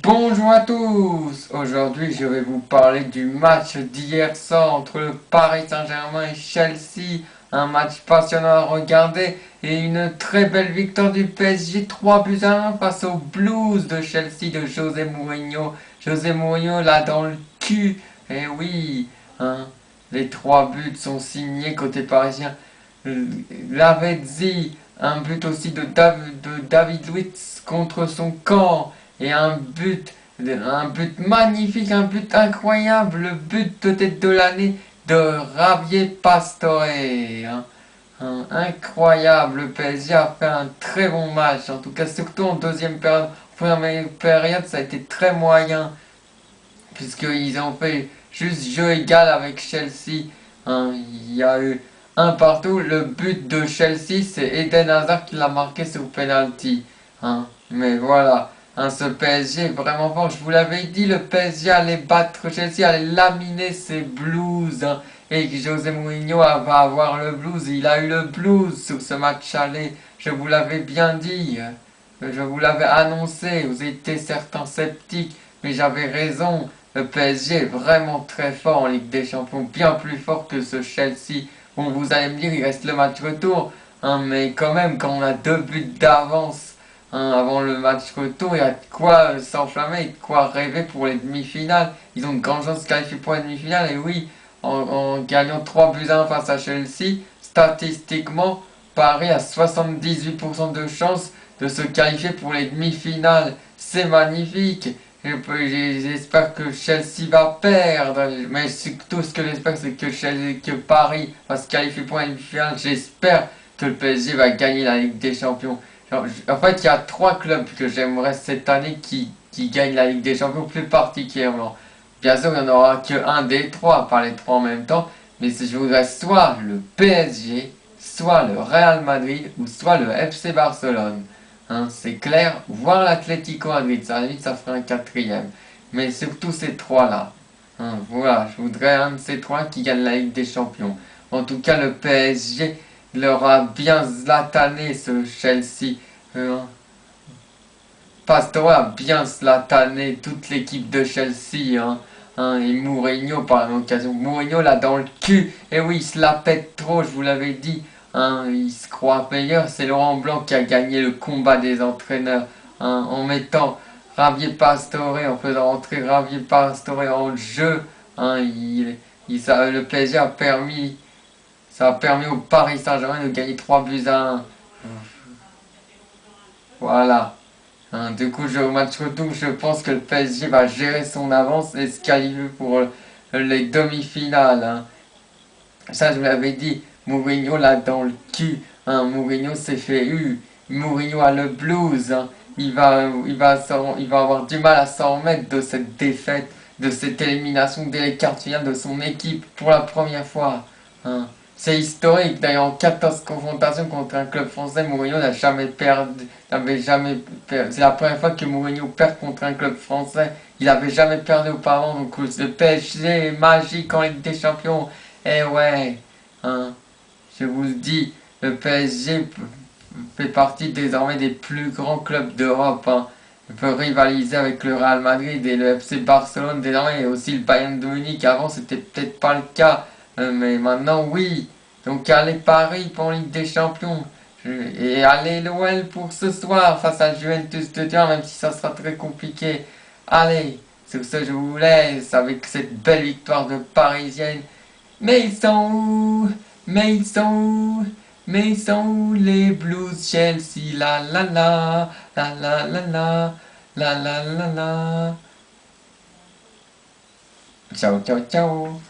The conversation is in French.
Bonjour à tous. Aujourd'hui, je vais vous parler du match d'hier soir entre le Paris Saint-Germain et Chelsea. Un match passionnant à regarder et une très belle victoire du PSG 3-1 face aux Blues de Chelsea de José Mourinho. José Mourinho là dans le cul. Et oui, hein, les 3 buts sont signés côté parisien. Lavezzi, un but aussi de David Luiz contre son camp. Et un but magnifique, un but incroyable, le but peut-être de l'année de Javier Pastore. Incroyable, le PSG a fait un très bon match, en tout cas surtout en deuxième période. En première période, ça a été très moyen, puisqu'ils ont fait juste jeu égal avec Chelsea. Il y a eu un partout. Le but de Chelsea, c'est Eden Hazard qui l'a marqué sur penalty. Mais voilà, ce PSG est vraiment fort. Je vous l'avais dit, le PSG allait battre Chelsea, allait laminer ses Blues. Et que José Mourinho va avoir le blues. Il a eu le blues sur ce match aller. Je vous l'avais bien dit. Je vous l'avais annoncé. Vous étiez certains sceptiques. Mais j'avais raison. Le PSG est vraiment très fort en Ligue des Champions, bien plus fort que ce Chelsea. Bon, vous allez me dire, il reste le match retour, mais quand même, quand on a 2 buts d'avance avant le match retour, il y a de quoi s'enflammer et de quoi rêver pour les demi-finales. Ils ont de grandes chances de se qualifier pour les demi-finales, et oui, en gagnant 3-1 face à Chelsea, statistiquement, Paris a 78% de chances de se qualifier pour les demi-finales. C'est magnifique. J'espère que Chelsea va perdre, mais surtout ce que j'espère c'est que Paris va se qualifier pour la demi-finale. J'espère que le PSG va gagner la Ligue des Champions. En fait, il y a 3 clubs que j'aimerais cette année qui gagnent la Ligue des Champions plus particulièrement. Bien sûr, il n'y en aura qu'un des 3, pas les 3 en même temps, mais je voudrais soit le PSG, soit le Real Madrid ou soit le FC Barcelone. C'est clair, voir l'Atlético Madrid, ça, à la limite, ça ferait un quatrième. Mais surtout ces 3-là. Voilà, je voudrais un de ces 3 qui gagne la Ligue des Champions. En tout cas, le PSG leur a bien zlatané ce Chelsea. Pastore a bien zlatané toute l'équipe de Chelsea. Et Mourinho par l'occasion. Mourinho là dans le cul. Et oui, il se la pète trop, je vous l'avais dit. Il se croit meilleur. C'est Laurent Blanc qui a gagné le combat des entraîneurs. En mettant Javier Pastore, en faisant entrer Javier Pastore en jeu. Le PSG a permis. Ça a permis au Paris Saint-Germain de gagner 3-1. Voilà. Du coup, au match retour, je pense que le PSG va gérer son avance et se qualifier pour les demi-finales. Ça, je vous l'avais dit. Mourinho là dans le cul. Mourinho s'est fait eu. Mourinho a le blues. Il va avoir du mal à s'en remettre de cette défaite, de cette élimination dès les quarts de finale de son équipe pour la première fois. C'est historique. D'ailleurs, en 14 confrontations contre un club français, Mourinho n'a jamais perdu. C'est la première fois que Mourinho perd contre un club français. Il n'avait jamais perdu auparavant. Donc le PSG est magique en Ligue des Champions. Eh ouais, je vous le dis, le PSG fait partie désormais des plus grands clubs d'Europe. Il peut rivaliser avec le Real Madrid et le FC Barcelone désormais, et aussi le Bayern de Munich. Avant, c'était peut-être pas le cas, mais maintenant, oui. Donc, allez Paris pour Ligue des Champions. Et allez l'OL pour ce soir face à Juventus de Turin, même si ça sera très compliqué. Allez, sur ce, je vous laisse avec cette belle victoire de Parisienne. Mais ils sont où? Mais ils sont où? Mais ils sont où les Blues Chelsea? La la la, la la la la, la la la la. Ciao ciao ciao.